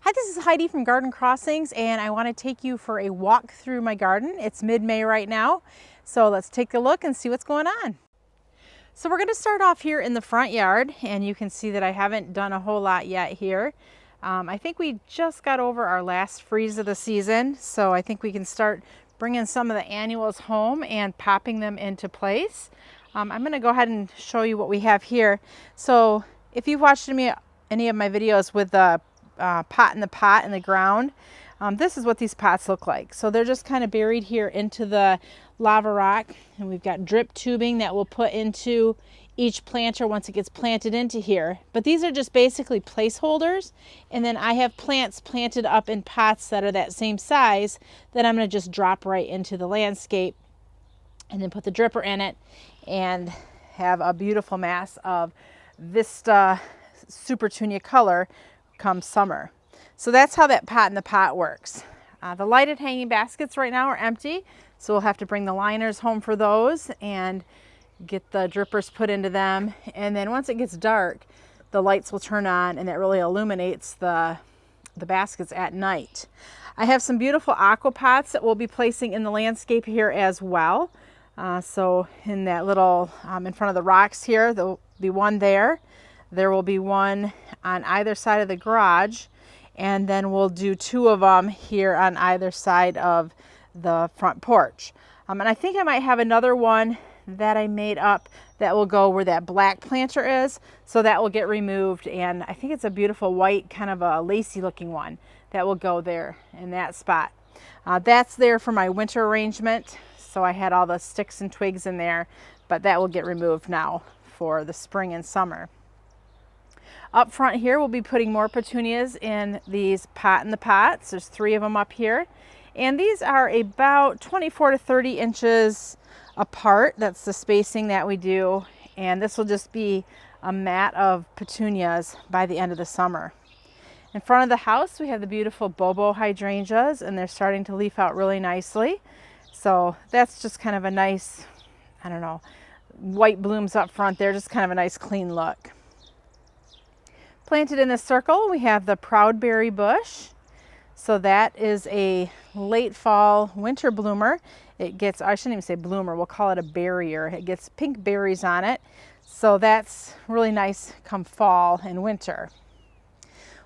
Hi, this is Heidi from Garden Crossings, and I want to take you for a walk through my garden. It's mid-May right now, so let's take a look and see what's going on. So we're going to start off here in the front yard, and you can see that I haven't done a whole lot yet here. I think we just got over our last freeze of the season, so I think we can start bringing some of the annuals home and popping them into place. I'm going to go ahead and show you what we have here. So if you've watched any of my videos with the pot in the pot in the ground, this is what these pots look like. So they're just kind of buried here into the lava rock, and we've got drip tubing that we'll put into each planter once it gets planted into here. But these are just basically placeholders, and then I have plants planted up in pots that are that same size that I'm going to just drop right into the landscape and then put the dripper in it and have a beautiful mass of Vista Supertunia color come summer. So that's how that pot in the pot works. The lighted hanging baskets right now are empty, so we'll have to bring the liners home for those and get the drippers put into them. And then once it gets dark, the lights will turn on, and that really illuminates the baskets at night. I have some beautiful aqua pots that we'll be placing in the landscape here as well. So in that little, in front of the rocks here, there'll be one there. There will be one on either side of the garage, and then we'll do two of them here on either side of the front porch. And I think I might have another one that I made up that will go where that black planter is, so that will get removed, and I think it's a beautiful white, kind of a lacy looking one that will go there in that spot. That's there for my winter arrangement, so I had all the sticks and twigs in there, but that will get removed now for the spring and summer. Up front here, we'll be putting more petunias in these pot in the pots. There's 3 of them up here. And these are about 24 to 30 inches apart. That's the spacing that we do. And this will just be a mat of petunias by the end of the summer. In front of the house, we have the beautiful Bobo Hydrangeas, and they're starting to leaf out really nicely. So that's just kind of a nice, I don't know, white blooms up front there, just kind of a nice clean look. Planted in this circle, we have the Proudberry bush. So that is a late fall winter bloomer. It gets, I shouldn't even say bloomer, we'll call it a barrier. It gets pink berries on it. So that's really nice come fall and winter.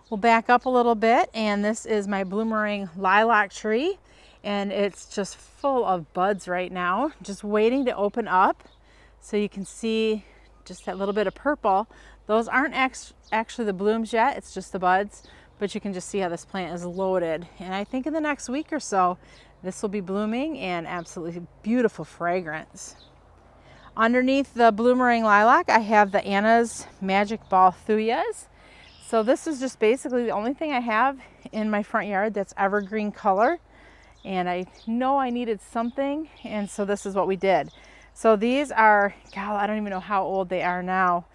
We'll back up a little bit, and this is my Bloomering lilac tree, and it's just full of buds right now, just waiting to open up. So you can see just that little bit of purple. Those aren't actually the blooms yet, it's just the buds, but you can just see how this plant is loaded. And I think in the next week or so, this will be blooming and absolutely beautiful fragrance. Underneath the Bloomering lilac, I have the Anna's Magic Ball Thuyas. So this is just basically the only thing I have in my front yard that's evergreen color. And I know I needed something, and so this is what we did. So these are, God, I don't even know how old they are now.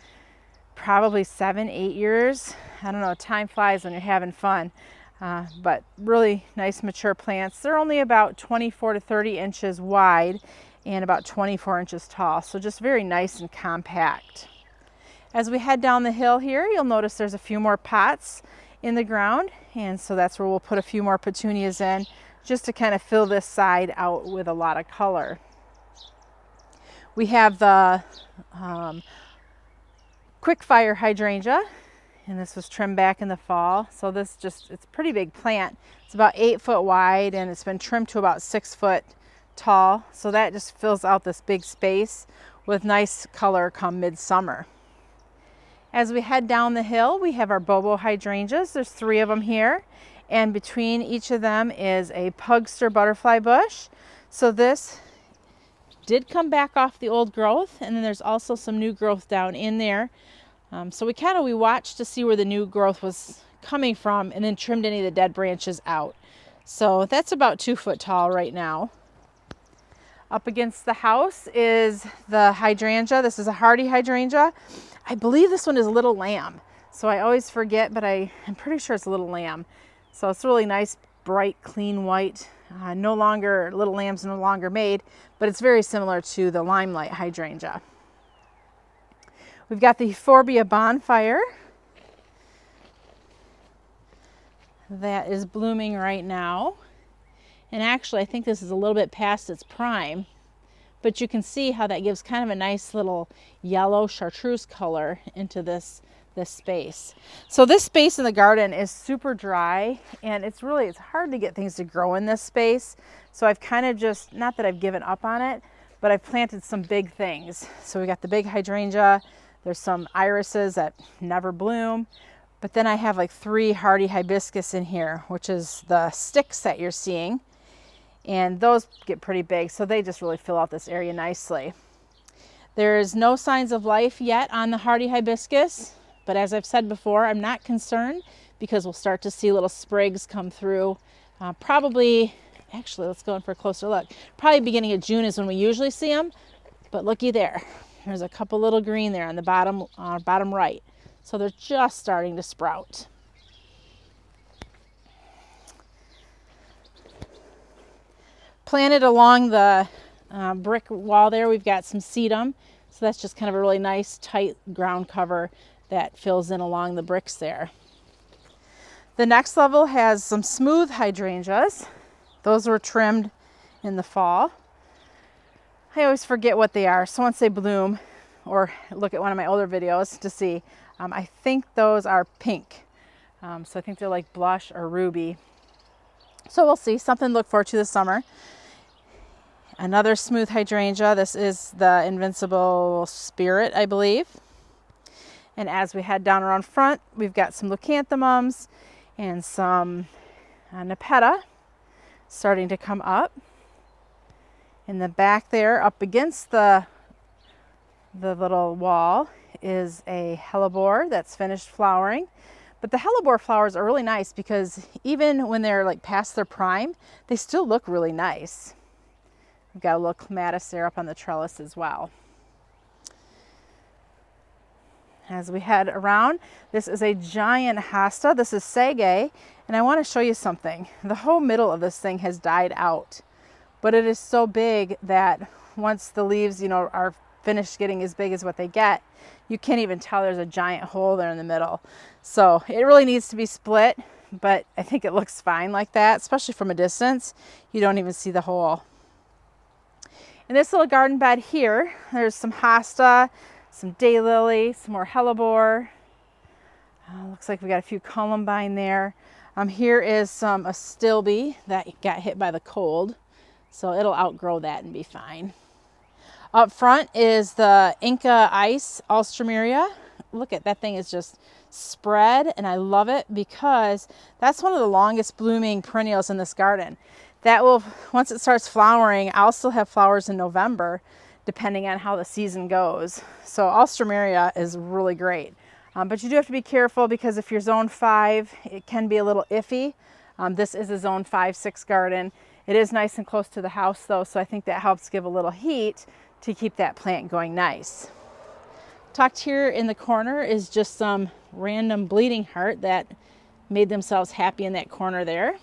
Probably 7, 8 years. I don't know, time flies when you're having fun. But really nice mature plants. They're only about 24 to 30 inches wide and about 24 inches tall. So just very nice and compact. As we head down the hill here, you'll notice there's a few more pots in the ground. And so that's where we'll put a few more petunias in, just to kind of fill this side out with a lot of color. We have the Quickfire hydrangea, and this was trimmed back in the fall. So this just, it's a pretty big plant. It's about 8 foot wide, and it's been trimmed to about 6 foot tall. So that just fills out this big space with nice color come midsummer. As we head down the hill, we have our Bobo hydrangeas. There's 3 of them here, and between each of them is a Pugster butterfly bush. So this did come back off the old growth, and then there's also some new growth down in there. So we watched to see where the new growth was coming from, and then trimmed any of the dead branches out. So that's about 2 foot tall right now. Up against the house is the hydrangea. This is a Hearty Hydrangea. I believe this one is Little Lamb. So I always forget, but I'm pretty sure it's Little Lamb. So it's really nice, bright, clean white. Little Lamb's no longer made, but it's very similar to the Limelight Hydrangea. We've got the Phobia Bonfire. that is blooming right now. And actually, I think this is a little bit past its prime, but you can see how that gives kind of a nice little yellow chartreuse color into this space. So this space in the garden is super dry, and it's hard to get things to grow in this space. So I've kind of just, not that I've given up on it, but I've planted some big things. So we got the big hydrangea, there's some irises that never bloom, but then I have like 3 hardy hibiscus in here, which is the sticks that you're seeing. And those get pretty big, so they just really fill out this area nicely. There's no signs of life yet on the hardy hibiscus, but as I've said before, I'm not concerned because we'll start to see little sprigs come through. Probably, actually, let's go in for a closer look. Probably beginning of June is when we usually see them, but looky there. There's a couple little green there on the bottom right. So they're just starting to sprout. Planted along the brick wall there, we've got some sedum. So that's just kind of a really nice tight ground cover that fills in along the bricks there. The next level has some smooth hydrangeas. Those were trimmed in the fall. I always forget what they are, so once they bloom, or look at one of my older videos to see, I think those are pink. So I think they're like blush or ruby. So we'll see, something to look forward to this summer. Another smooth hydrangea. This is the Invincible Spirit, I believe. And as we head down around front, we've got some leucanthemums and some nepeta starting to come up. In the back there, up against the little wall, is a hellebore that's finished flowering. But the hellebore flowers are really nice because even when they're like past their prime, they still look really nice. We've got a little clematis there up on the trellis as well. As we head around, this is a giant hosta. This is sage, and I want to show you something. The whole middle of this thing has died out, but it is so big that once the leaves, are finished getting as big as what they get, you can't even tell there's a giant hole there in the middle. So it really needs to be split, but I think it looks fine like that, especially from a distance. You don't even see the hole. In this little garden bed here, there's some hosta, some daylily, some more hellebore. Looks like we got a few Columbine there. Here is some astilbe that got hit by the cold, so it'll outgrow that and be fine. Up front is the Inca ice Ulster Myria. Look at that thing, is just spread, and I love it because that's one of the longest blooming perennials in this garden. That will, once it starts flowering, I'll still have flowers in November, depending on how the season goes. So Ulster Myria is really great. But you do have to be careful because if you're zone 5, it can be a little iffy. This is a zone 5-6 garden. It is nice and close to the house though, so I think that helps give a little heat to keep that plant going nice. Tucked here in the corner is just some random bleeding heart that made themselves happy in that corner there.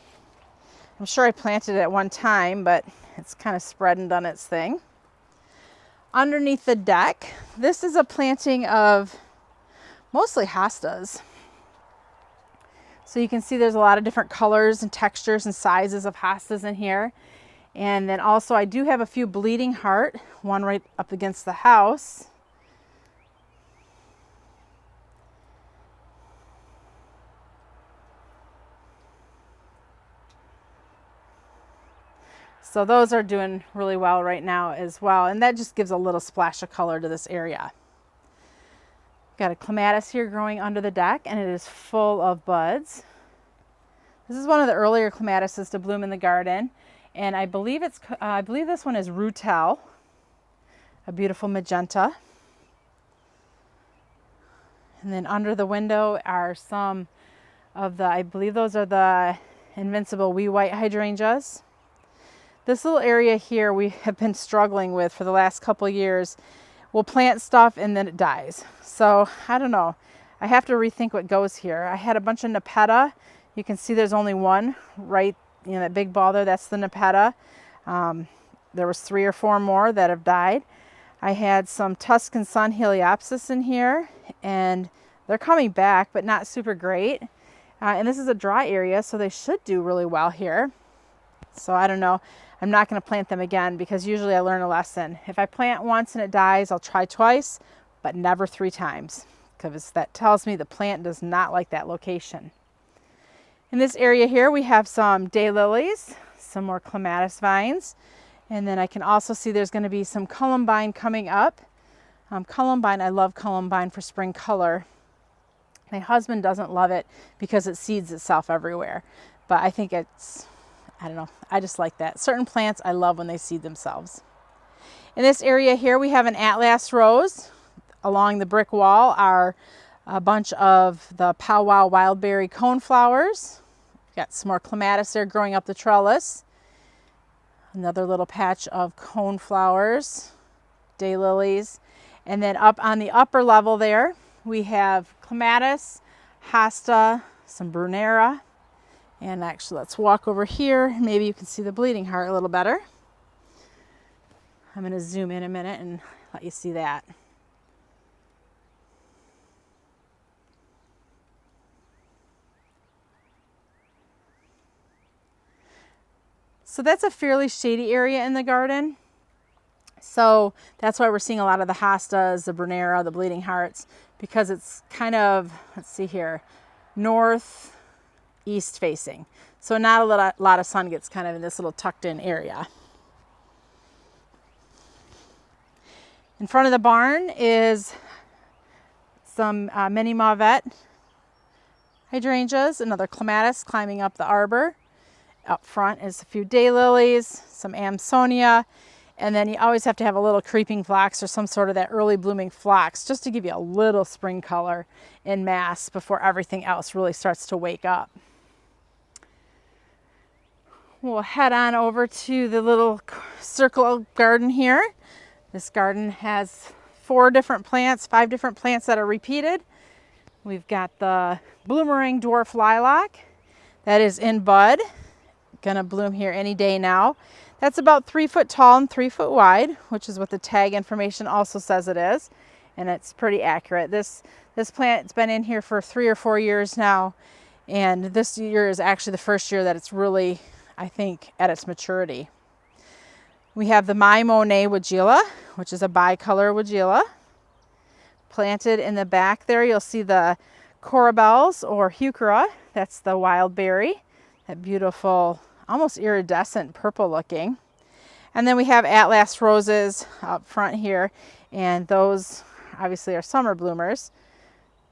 I'm sure I planted it at one time, but it's kind of spread and done its thing. Underneath the deck, this is a planting of mostly hostas. So you can see there's a lot of different colors and textures and sizes of hostas in here. And then also I do have a few bleeding heart, one right up against the house. So those are doing really well right now as well. And that just gives a little splash of color to this area. Got a clematis here growing under the deck, and it is full of buds. This is one of the earlier clematises to bloom in the garden. And I believe this one is Rutel, a beautiful magenta. And then under the window are some of the, I believe those are the Invincible wee white hydrangeas. This little area here we have been struggling with for the last couple of years. We'll plant stuff and then it dies. So I don't know. I have to rethink what goes here. I had a bunch of nepeta. You can see there's only one right, that big ball there. That's the nepeta. There was 3 or 4 more that have died. I had some Tuscan Sun Heliopsis in here, and they're coming back, but not super great. And this is a dry area, so they should do really well here. So I don't know. I'm not going to plant them again because usually I learn a lesson. If I plant once and it dies, I'll try twice, but never 3 times, because that tells me the plant does not like that location. In this area here, we have some daylilies, some more clematis vines, and then I can also see there's going to be some columbine coming up. Columbine, I love columbine for spring color. My husband doesn't love it because it seeds itself everywhere, but I think it's, I don't know, I just like that. Certain plants I love when they seed themselves. In this area here, we have an Atlas rose. Along the brick wall are a bunch of the powwow wildberry coneflowers. Got some more clematis there growing up the trellis. Another little patch of coneflowers, daylilies. And then up on the upper level there, we have clematis, hosta, some brunera. And actually, let's walk over here. Maybe you can see the bleeding heart a little better. I'm going to zoom in a minute and let you see that. So that's a fairly shady area in the garden. So that's why we're seeing a lot of the hostas, the brunera, the bleeding hearts, because it's kind of, let's see here, northeast facing. So not a lot of sun gets kind of in this little tucked in area. In front of the barn is some mini mauvette hydrangeas, another clematis climbing up the arbor. Up front is a few daylilies, some Amsonia, and then you always have to have a little creeping phlox or some sort of that early blooming phlox just to give you a little spring color in mass before everything else really starts to wake up. We'll head on over to the little circle garden here. This garden has 5 different plants that are repeated. We've got the Bloomering dwarf lilac that is in bud. Gonna bloom here any day now. That's about 3 foot tall and 3 foot wide, which is what the tag information also says it is, and it's pretty accurate. This plant's been in here for 3 or 4 years now, and this year is actually the first year that it's really, I think, at its maturity. We have the My Monet Weigela, which is a bicolor Weigela. Planted in the back there, you'll see the corabels or heuchera. That's the wild berry, that beautiful, almost iridescent purple looking. And then we have Atlas roses up front here, and those obviously are summer bloomers.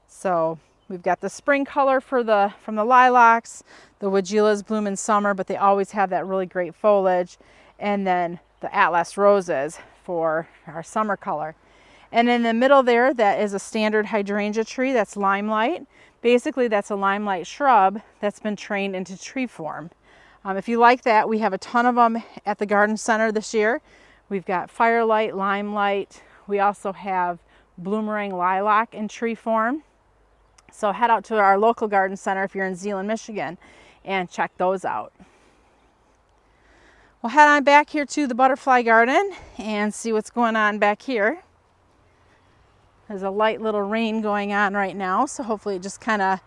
So we've got the spring color from the lilacs. The Weigelas bloom in summer, but they always have that really great foliage. And then the Atlas roses for our summer color. And in the middle there, that is a standard hydrangea tree. That's Limelight. Basically, that's a limelight shrub that's been trained into tree form. If you like that, we have a ton of them at the garden center this year. We've got Firelight, Limelight. We also have Bloomerang lilac in tree form. So head out to our local garden center if you're in Zeeland, Michigan, and check those out. We'll head on back here to the butterfly garden and see what's going on back here. There's a light little rain going on right now, so hopefully it just kind of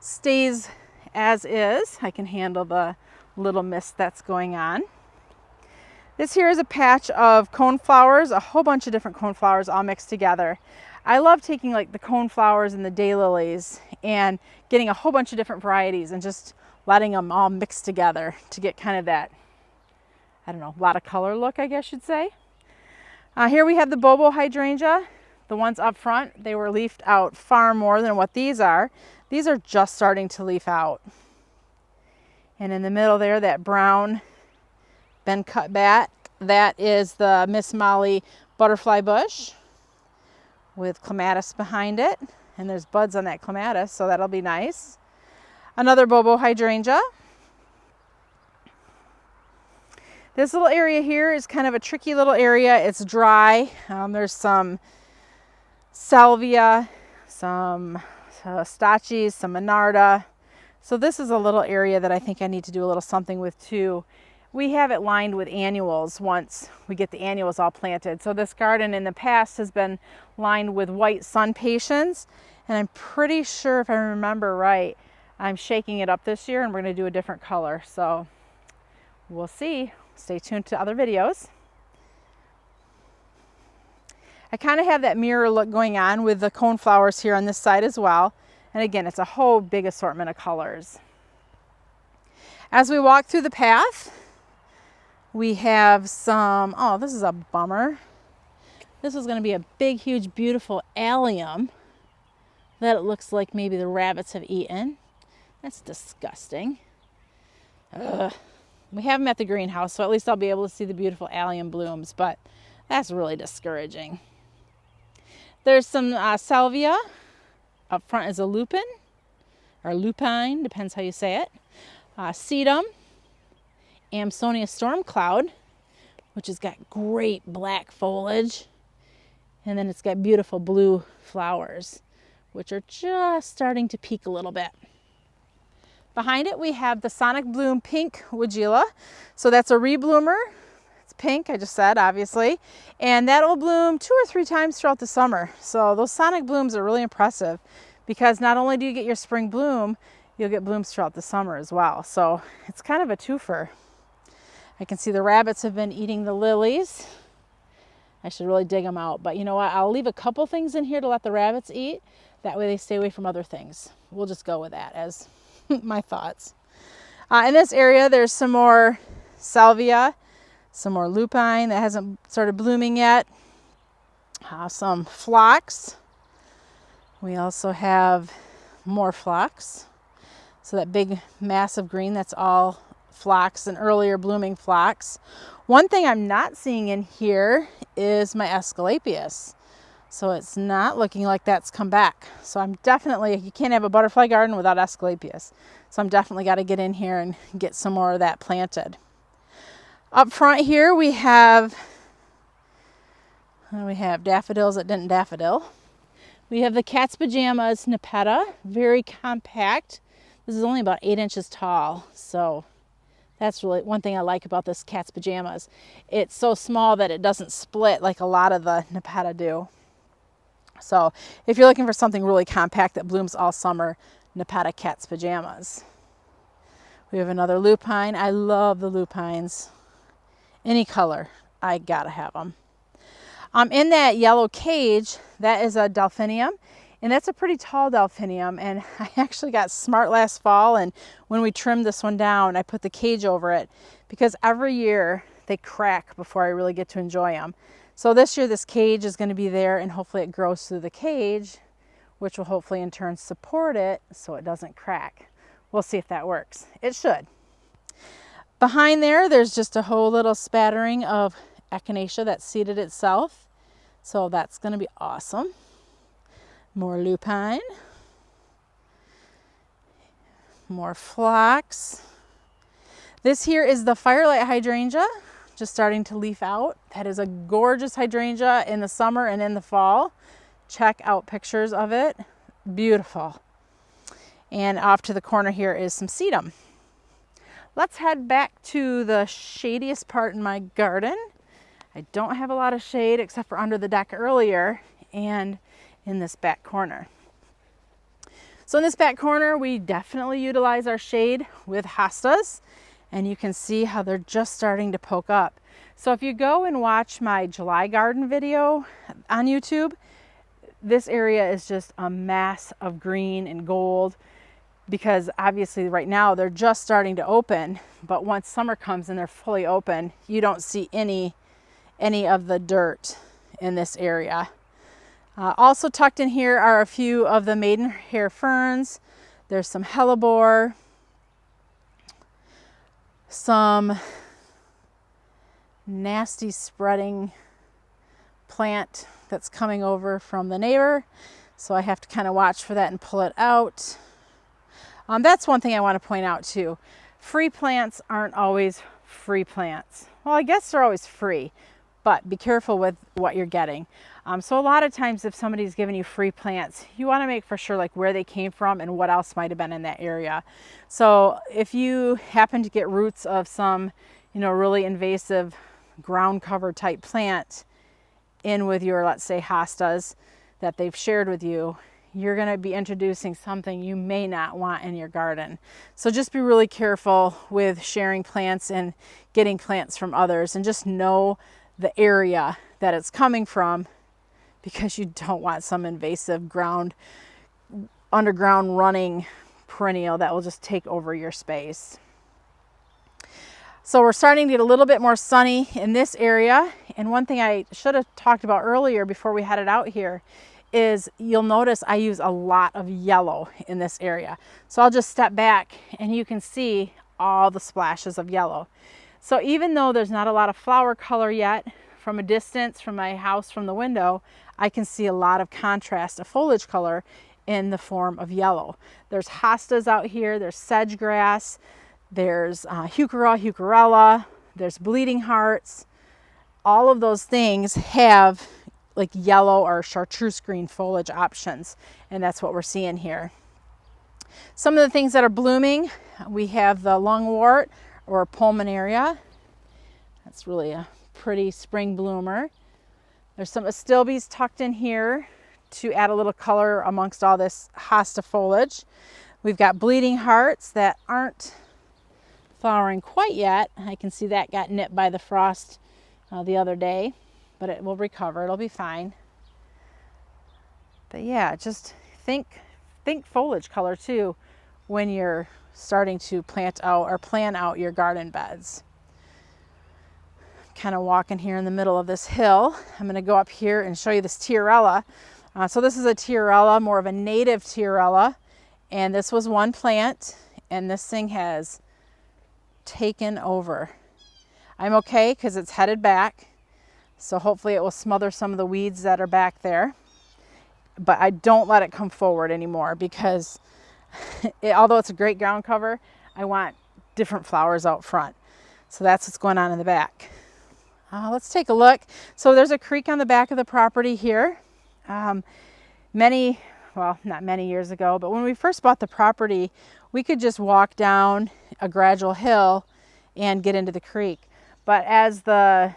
stays as is. I can handle the little mist that's going on. This here is a patch of coneflowers, a whole bunch of different coneflowers all mixed together. I love taking like the coneflowers and the daylilies and getting a whole bunch of different varieties and just letting them all mix together to get kind of that, I don't know, a lot of color look, I guess you'd say. Here we have the Bobo Hydrangea. The ones up front, they were leafed out far more than what these are. These are just starting to leaf out. And in the middle there, that brown been cut back, that is the Miss Molly butterfly bush with clematis behind it. And there's buds on that clematis, so that'll be nice. Another Bobo Hydrangea. This little area here is kind of a tricky little area. It's dry. There's some Salvia, some Stachys, some Monarda. So this is a little area that I think I need to do a little something with too. We have it lined with annuals once we get the annuals all planted. So this garden in the past has been lined with white sun patience, and I'm pretty sure, if I remember right, I'm shaking it up this year and we're going to do a different color. So we'll see. Stay tuned to other videos. I kind of have that mirror look going on with the cone flowers here on this side as well. And again, it's a whole big assortment of colors. As we walk through the path, we have some, oh, this is a bummer. This is going to be a big, huge, beautiful allium that it looks like maybe the rabbits have eaten. That's disgusting. Ugh. We have them at the greenhouse, so at least I'll be able to see the beautiful allium blooms, but that's really discouraging. There's some salvia. Up front is a lupin, or lupine, depends how you say it. Sedum, Amsonia storm cloud, which has got great black foliage. And then it's got beautiful blue flowers, which are just starting to peak a little bit. Behind it, we have the Sonic Bloom Pink Weigela. So that's a rebloomer. It's pink, I just said, obviously. And that'll bloom 2 or 3 times throughout the summer. So those Sonic blooms are really impressive because not only do you get your spring bloom, you'll get blooms throughout the summer as well. So it's kind of a twofer. I can see the rabbits have been eating the lilies. I should really dig them out. But you know what? I'll leave a couple things in here to let the rabbits eat. That way they stay away from other things. We'll just go with that as my thoughts. In this area, there's some more salvia, some more lupine that hasn't started blooming yet. Some phlox. We also have more phlox. So that big massive green, that's all phlox and earlier blooming phlox. One thing I'm not seeing in here is my Asclepias. So it's not looking like that's come back. So I'm definitely, you can't have a butterfly garden without Asclepias. So I'm definitely got to get in here and get some more of that planted. Up front here we have daffodils that didn't daffodil. We have the Cat's Pajamas Nepeta, very compact. This is only about 8 inches tall. So that's really one thing I like about this Cat's Pajamas. It's so small that it doesn't split like a lot of the Nepeta do. So if you're looking for something really compact that blooms all summer, Nepeta Cat's Pajamas. We have another lupine. I love the lupines. Any color, I gotta have them. In that yellow cage, that is a Delphinium, and that's a pretty tall Delphinium. And I actually got smart last fall, and when we trimmed this one down, I put the cage over it because every year they crack before I really get to enjoy them. So this year this cage is going to be there, and hopefully it grows through the cage, which will hopefully in turn support it so it doesn't crack. We'll see if that works. It should. Behind there, there's just a whole little spattering of echinacea that seeded itself. So that's going to be awesome. More lupine. More phlox. This here is the Firelight Hydrangea, just starting to leaf out. That is a gorgeous hydrangea in the summer and in the fall. Check out pictures of it. Beautiful. And off to the corner here is some sedum. Let's head back to the shadiest part in my garden. I don't have a lot of shade except for under the deck earlier and in this back corner. So in this back corner, we definitely utilize our shade with hostas, and you can see how they're just starting to poke up. So if you go and watch my July garden video on YouTube, this area is just a mass of green and gold because obviously right now they're just starting to open, but once summer comes and they're fully open, you don't see any of the dirt in this area. Also tucked in here are a few of the maidenhair ferns. There's some hellebore, some nasty spreading plant that's coming over from the neighbor. So I have to kind of watch for that and pull it out. That's one thing I want to point out too. Free plants aren't always free plants. Well, I guess they're always free, but be careful with what you're getting. So a lot of times if somebody's giving you free plants, you want to make for sure like where they came from and what else might have been in that area. So if you happen to get roots of some, really invasive ground cover type plant in with your, let's say, hostas that they've shared with you, you're going to be introducing something you may not want in your garden. So just be really careful with sharing plants and getting plants from others, and just know the area that it's coming from, because you don't want some invasive underground running perennial that will just take over your space. So we're starting to get a little bit more sunny in this area. And one thing I should have talked about earlier before we headed out here is you'll notice I use a lot of yellow in this area. So I'll just step back and you can see all the splashes of yellow. So even though there's not a lot of flower color yet, from a distance from my house, from the window, I can see a lot of contrast of foliage color in the form of yellow. There's hostas out here, there's sedge grass, there's heucherella, there's bleeding hearts. All of those things have like yellow or chartreuse green foliage options, and that's what we're seeing here. Some of the things that are blooming, we have the lungwort or pulmonaria. That's really a pretty spring bloomer. There's some astilbes tucked in here to add a little color amongst all this hosta foliage. We've got bleeding hearts that aren't flowering quite yet. I can see that got nipped by the frost the other day, but it will recover. It'll be fine. But yeah, just think foliage color too when you're starting to plant out or plan out your garden beds. Kind of walking here in the middle of this hill. I'm going to go up here and show you this tiarella. So this is a tiarella, more of a native tiarella, and this was one plant, and this thing has taken over. I'm okay because it's headed back, so hopefully it will smother some of the weeds that are back there, but I don't let it come forward anymore because although it's a great ground cover, I want different flowers out front. So that's what's going on in the back. Let's take a look. So there's a creek on the back of the property here. Not many years ago, but when we first bought the property, we could just walk down a gradual hill and get into the creek. But as the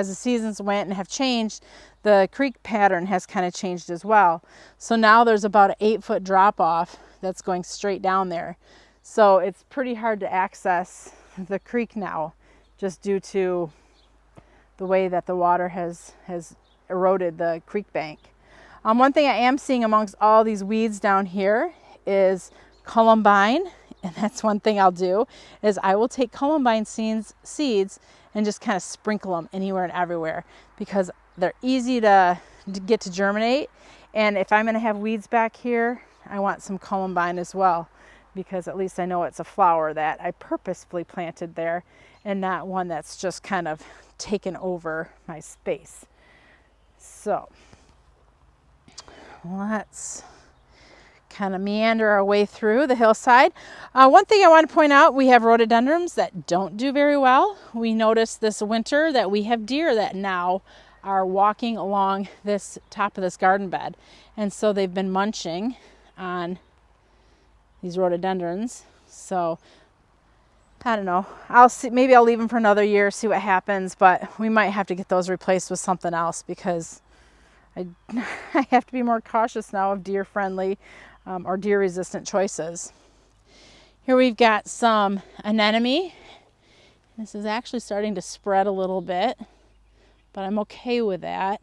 seasons went and have changed, the creek pattern has kind of changed as well. So now there's about an 8-foot drop off that's going straight down there. So it's pretty hard to access the creek now, just due to the way that the water has eroded the creek bank. One thing I am seeing amongst all these weeds down here is Columbine, and that's one thing I'll do, is I will take Columbine seeds and just kind of sprinkle them anywhere and everywhere, because they're easy to get to germinate. And if I'm going to have weeds back here, I want some Columbine as well, because at least I know it's a flower that I purposefully planted there and not one that's just kind of taken over my space. So let's kind of meander our way through the hillside. One thing I want to point out, we have rhododendrons that don't do very well. We noticed this winter that we have deer that now are walking along this top of this garden bed, and so they've been munching on these rhododendrons. So I don't know, I'll see, maybe I'll leave them for another year, see what happens, but we might have to get those replaced with something else, because I have to be more cautious now of deer friendly or deer resistant choices. Here we've got some anemone. This is actually starting to spread a little bit, but I'm okay with that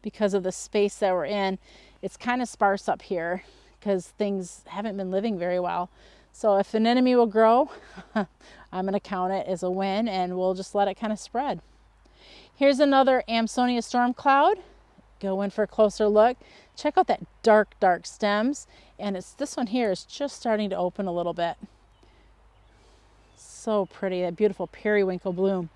because of the space that we're in. It's kind of sparse up here because things haven't been living very well. So if an anemone will grow, I'm going to count it as a win, and we'll just let it kind of spread. Here's another Amsonia storm cloud. Go in for a closer look. Check out that dark stems, and this one here is just starting to open a little bit. So pretty, that beautiful periwinkle bloom.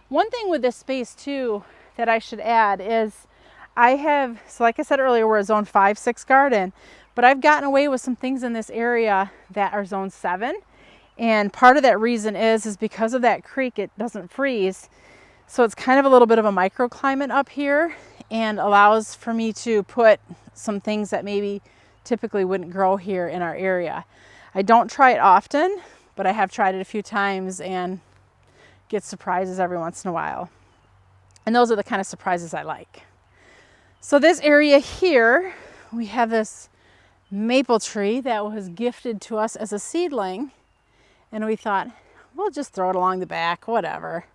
One thing with this space too that I should add is so like I said earlier, we're a zone 5-6 garden, but I've gotten away with some things in this area that are zone 7. And part of that reason is because of that creek, it doesn't freeze. So it's kind of a little bit of a microclimate up here, and allows for me to put some things that maybe typically wouldn't grow here in our area. I don't try it often, but I have tried it a few times and get surprises every once in a while. And those are the kind of surprises I like. So this area here, we have this maple tree that was gifted to us as a seedling, and we thought, we'll just throw it along the back, whatever.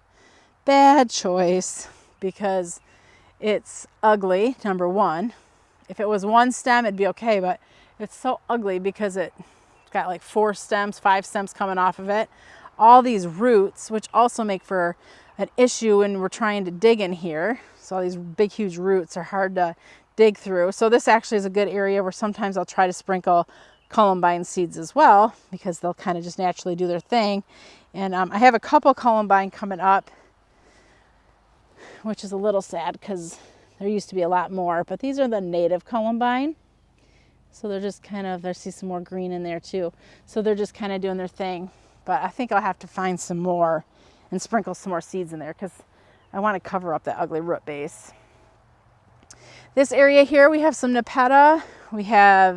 Bad choice, because it's ugly, number one. If it was one stem, it'd be okay, but it's so ugly because it's got like 4 stems, 5 stems coming off of it. All these roots, which also make for an issue when we're trying to dig in here. So all these big, huge roots are hard to dig through. So this actually is a good area where sometimes I'll try to sprinkle Columbine seeds as well, because they'll kind of just naturally do their thing. And I have a couple Columbine coming up, which is a little sad because there used to be a lot more, but these are the native Columbine. So they're just kind of, I see some more green in there too. So they're just kind of doing their thing. But I think I'll have to find some more and sprinkle some more seeds in there because I want to cover up that ugly root base. This area here, we have some Nepeta, we have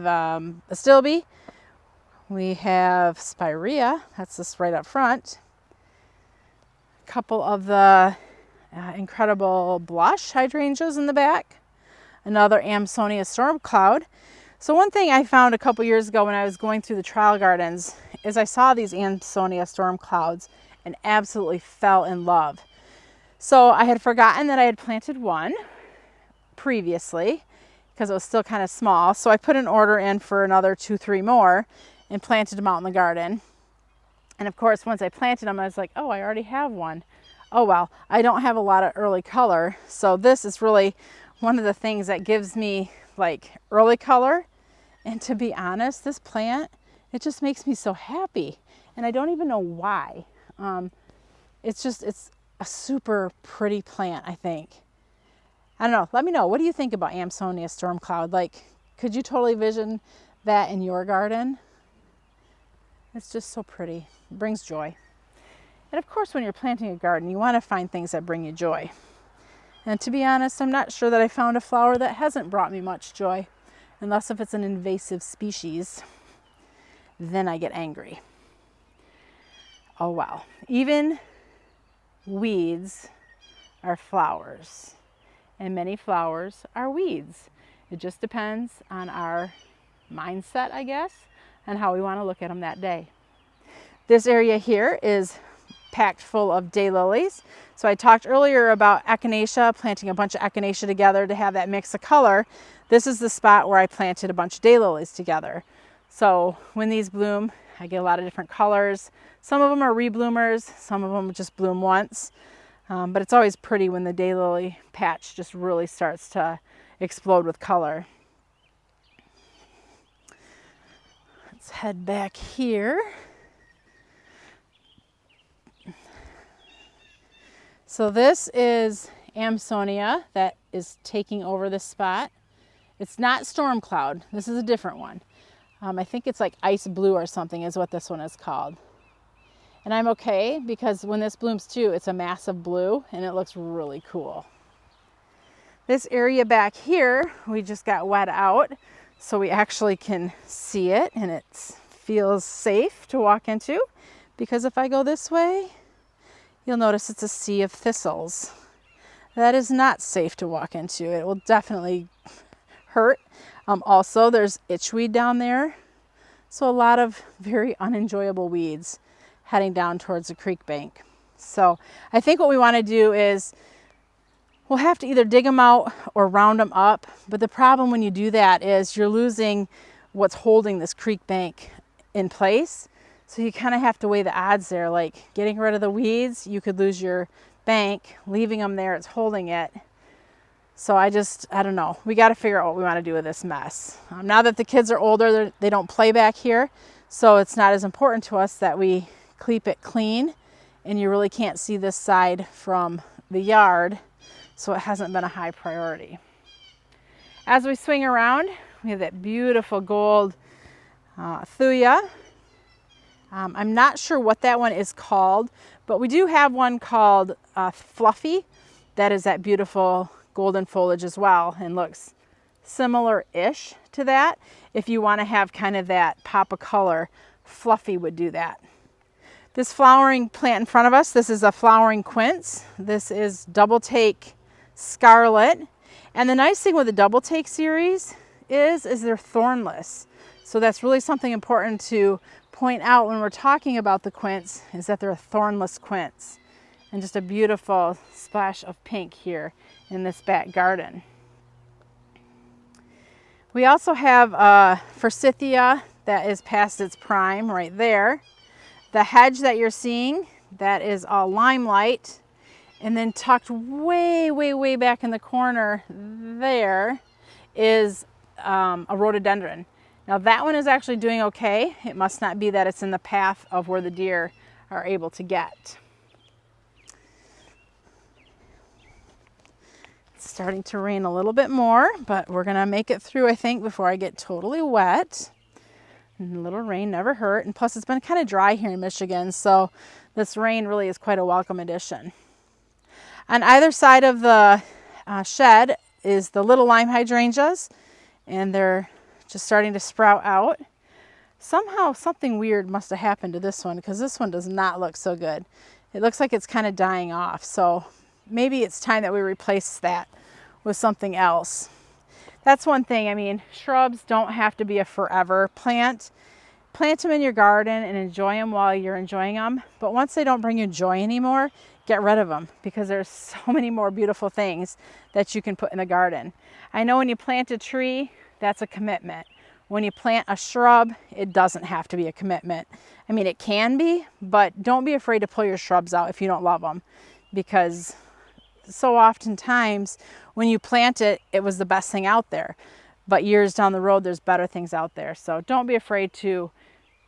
Astilbe, we have Spirea, that's this right up front. A couple of the incredible blush hydrangeas in the back. Another Amsonia storm cloud. So one thing I found a couple years ago when I was going through the trial gardens is I saw these Amsonia storm clouds and absolutely fell in love. So I had forgotten that I had planted one previously because it was still kind of small. So I put an order in for another 2, 3 more and planted them out in the garden. And of course, once I planted them, I was like, oh, I already have one. Oh, well, I don't have a lot of early color. So this is really one of the things that gives me like early color. And to be honest, this plant, it just makes me so happy. And I don't even know why. It's a super pretty plant, I think. I don't know. Let me know. What do you think about Amsonia storm cloud? Like, could you totally vision that in your garden? It's just so pretty. It brings joy. And of course, when you're planting a garden, you want to find things that bring you joy. And to be honest, I'm not sure that I found a flower that hasn't brought me much joy. Unless if it's an invasive species, then I get angry. Oh well, even weeds are flowers, and many flowers are weeds. It just depends on our mindset, I guess, and how we want to look at them that day. This area here is packed full of daylilies. So I talked earlier about echinacea, planting a bunch of echinacea together to have that mix of color. This is the spot where I planted a bunch of daylilies together. So when these bloom, I get a lot of different colors. Some of them are rebloomers, some of them just bloom once. But it's always pretty when the daylily patch just really starts to explode with color. Let's head back here. So this is Amsonia that is taking over this spot. It's not storm cloud. This is a different one. I think it's like ice blue or something is what this one is called. And I'm okay because when this blooms too, it's a massive blue and it looks really cool. This area back here, we just got wet out, so we actually can see it and it feels safe to walk into, because if I go this way, you'll notice it's a sea of thistles. That is not safe to walk into. It will definitely hurt. Also, there's itchweed down there. So a lot of very unenjoyable weeds heading down towards the creek bank. So I think what we want to do is we'll have to either dig them out or round them up. But the problem when you do that is you're losing what's holding this creek bank in place. So you kind of have to weigh the odds there. Like getting rid of the weeds, you could lose your bank. Leaving them there, it's holding it. So I don't know. We got to figure out what we want to do with this mess. Now that the kids are older, they don't play back here. So it's not as important to us that we keep it clean. And you really can't see this side from the yard. So it hasn't been a high priority. As we swing around, we have that beautiful gold Thuya. I'm not sure what that one is called, but we do have one called Fluffy. That is that beautiful golden foliage as well and looks similar-ish to that. If you want to have kind of that pop of color, Fluffy would do that. This flowering plant in front of us, this is a flowering quince. This is Double Take Scarlet. And the nice thing with the Double Take series is they're thornless. So that's really something important to point out when we're talking about the quince, is that they're a thornless quince. And just a beautiful splash of pink here in this back garden. We also have Forsythia that is past its prime right there. The hedge that you're seeing, that is all Limelight. And then tucked way, way, way back in the corner there is a Rhododendron. Now that one is actually doing okay. It must not be that it's in the path of where the deer are able to get. It's starting to rain a little bit more, but we're gonna make it through, I think, before I get totally wet. And a little rain never hurt. And plus it's been kind of dry here in Michigan, so this rain really is quite a welcome addition. On either side of the shed is the little lime hydrangeas, and they're just starting to sprout out. Somehow something weird must have happened to this one, because this one does not look so good. It looks like it's kind of dying off, so maybe it's time that we replace that with something else. That's one thing. I mean, shrubs don't have to be a forever plant. Plant them in your garden and enjoy them while you're enjoying them. But once they don't bring you joy anymore, get rid of them, because there's so many more beautiful things that you can put in the garden. I know when you plant a tree, that's a commitment. When you plant a shrub, it doesn't have to be a commitment. I mean, it can be, but don't be afraid to pull your shrubs out if you don't love them, because so oftentimes when you plant it, it was the best thing out there. But years down the road, there's better things out there. So don't be afraid to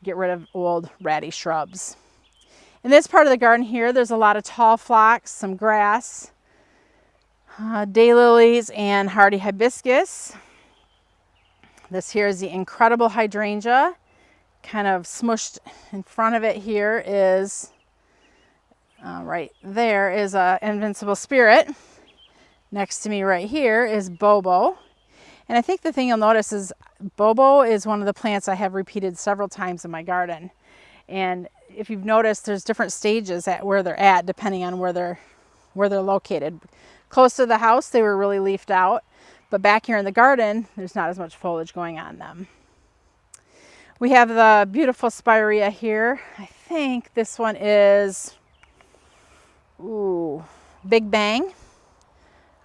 get rid of old ratty shrubs. In this part of the garden here, there's a lot of tall phlox, some grass, daylilies, and hardy hibiscus. This here is the incredible hydrangea. Kind of smushed in front of it here is, right there is a invincible spirit. Next to me right here is Bobo. And I think the thing you'll notice is Bobo is one of the plants I have repeated several times in my garden. And if you've noticed, there's different stages at where they're at depending on where they're located. Close to the house, they were really leafed out. But back here in the garden, there's not as much foliage going on them. We have the beautiful Spirea here. I think this one is Big Bang,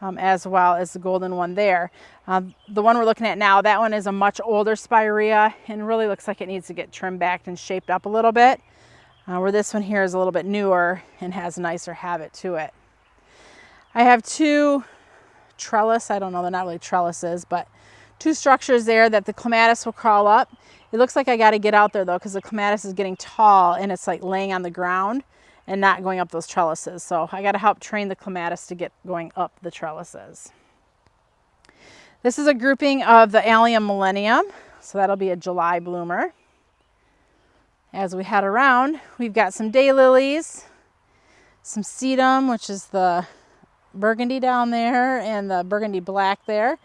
as well as the golden one there. The one we're looking at now, that one is a much older Spirea and really looks like it needs to get trimmed back and shaped up a little bit. Where this one here is a little bit newer and has a nicer habit to it. I have two trellis, I don't know, they're not really trellises, but two structures there that the clematis will crawl up. It looks like I got to get out there though, because the clematis is getting tall and it's like laying on the ground and not going up those trellises. So I got to help train the clematis to get going up the trellises. This is a grouping of the Allium Millennium, so that'll be a July bloomer. As we head around, we've got some daylilies, some sedum, which is the burgundy down there, and the burgundy black there.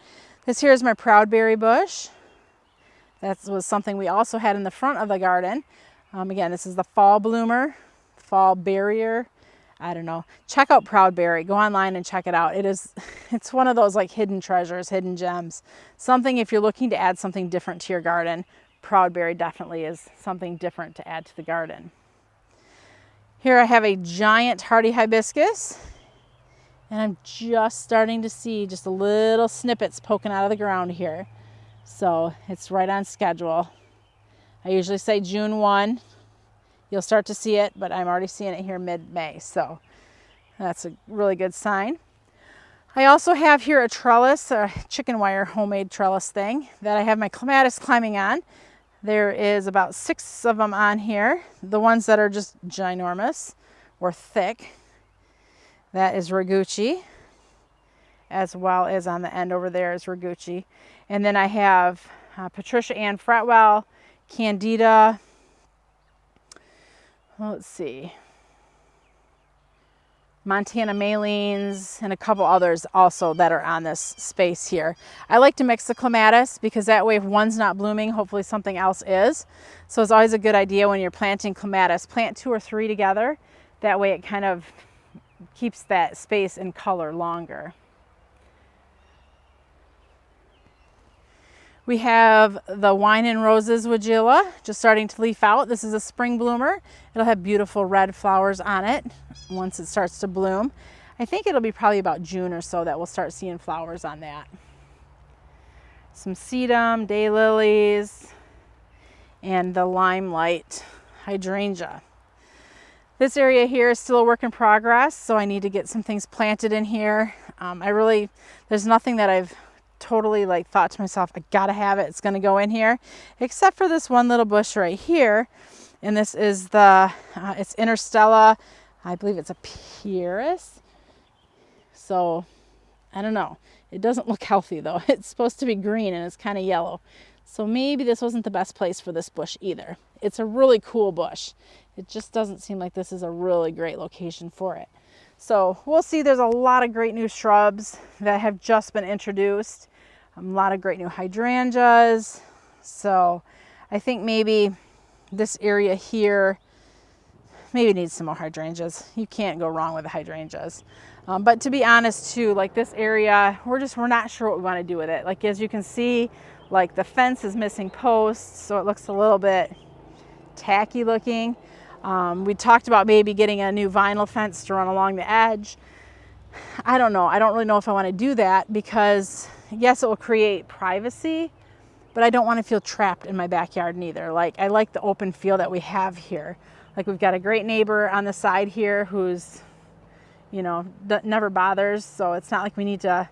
This here is my proudberry bush. That was something we also had in the front of the garden. Again, this is the fall bloomer, fall barrier. I don't know. Check out proudberry. Go online and check it out. It's one of those like hidden treasures, hidden gems. Something, if you're looking to add something different to your garden, proudberry definitely is something different to add to the garden. Here I have a giant hardy hibiscus. And I'm just starting to see just a little snippets poking out of the ground here. So it's right on schedule. I usually say June 1. You'll start to see it, but I'm already seeing it here mid-May. So that's a really good sign. I also have here a trellis, a chicken wire homemade trellis thing that I have my clematis climbing on. There is about 6 of them on here. The ones that are just ginormous or thick, that is Ragucci, as well as on the end over there is Ragucci. And then I have Patricia Ann Fretwell, Candida, let's see, Montana Malines, and a couple others also that are on this space here. I like to mix the clematis because that way if one's not blooming, hopefully something else is. So it's always a good idea when you're planting clematis, plant 2 or 3 together. That way it kind of keeps that space and color longer. We have the Wine and Roses Weigela just starting to leaf out. This is a spring bloomer. It'll have beautiful red flowers on it once it starts to bloom. I think it'll be probably about June or so that we'll start seeing flowers on that. Some Sedum, Daylilies, and the Limelight Hydrangea. This area here is still a work in progress, so I need to get some things planted in here. There's nothing that I've totally like thought to myself, I gotta have it, it's gonna go in here, except for this one little bush right here. And this is it's Interstella, I believe it's a Pieris. So I don't know, it doesn't look healthy though. It's supposed to be green and it's kind of yellow. So maybe this wasn't the best place for this bush either. It's a really cool bush. It just doesn't seem like this is a really great location for it. So we'll see. There's a lot of great new shrubs that have just been introduced. A lot of great new hydrangeas. So I think maybe this area here maybe needs some more hydrangeas. You can't go wrong with the hydrangeas. But to be honest too, like this area, we're not sure what we want to do with it. Like as you can see, like the fence is missing posts, so it looks a little bit tacky looking. We talked about maybe getting a new vinyl fence to run along the edge. I don't know. I don't really know if I want to do that because yes, it will create privacy, but I don't want to feel trapped in my backyard neither. Like I like the open feel that we have here. Like we've got a great neighbor on the side here who's, you know, never bothers. So it's not like we need to,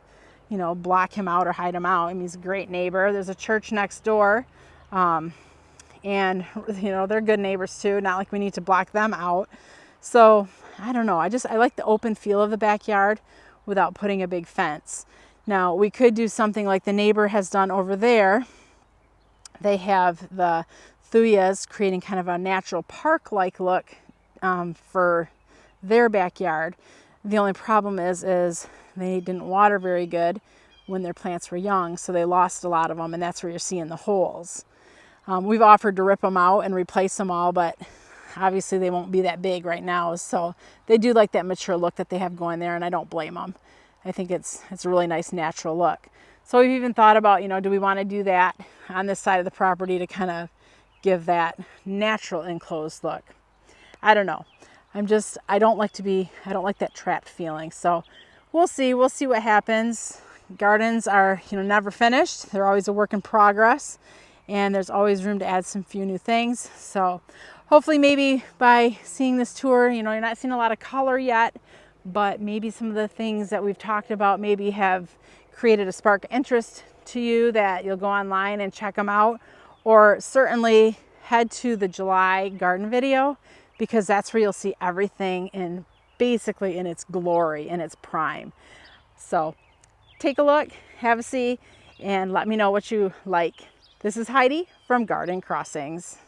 you know, block him out or hide him out. I mean, he's a great neighbor. There's a church next door. And you know, they're good neighbors too. Not like we need to block them out. So I don't know. I like the open feel of the backyard without putting a big fence. Now we could do something like the neighbor has done over there. They have the Thuyas creating kind of a natural park-like look for their backyard. The only problem is they didn't water very good when their plants were young, so they lost a lot of them, and that's where you're seeing the holes. We've offered to rip them out and replace them all, but obviously they won't be that big right now. So they do like that mature look that they have going there, and I don't blame them. I think it's a really nice natural look. So we've even thought about, you know, do we want to do that on this side of the property to kind of give that natural enclosed look? I don't know. I don't like that trapped feeling. So we'll see what happens. Gardens are, you know, never finished. They're always a work in progress. And there's always room to add some few new things. So hopefully maybe by seeing this tour, you know, you're not seeing a lot of color yet, but maybe some of the things that we've talked about maybe have created a spark of interest to you that you'll go online and check them out, or certainly head to the July garden video because that's where you'll see everything basically in its glory, in its prime. So take a look, have a see, and let me know what you like. This is Heidi from Garden Crossings.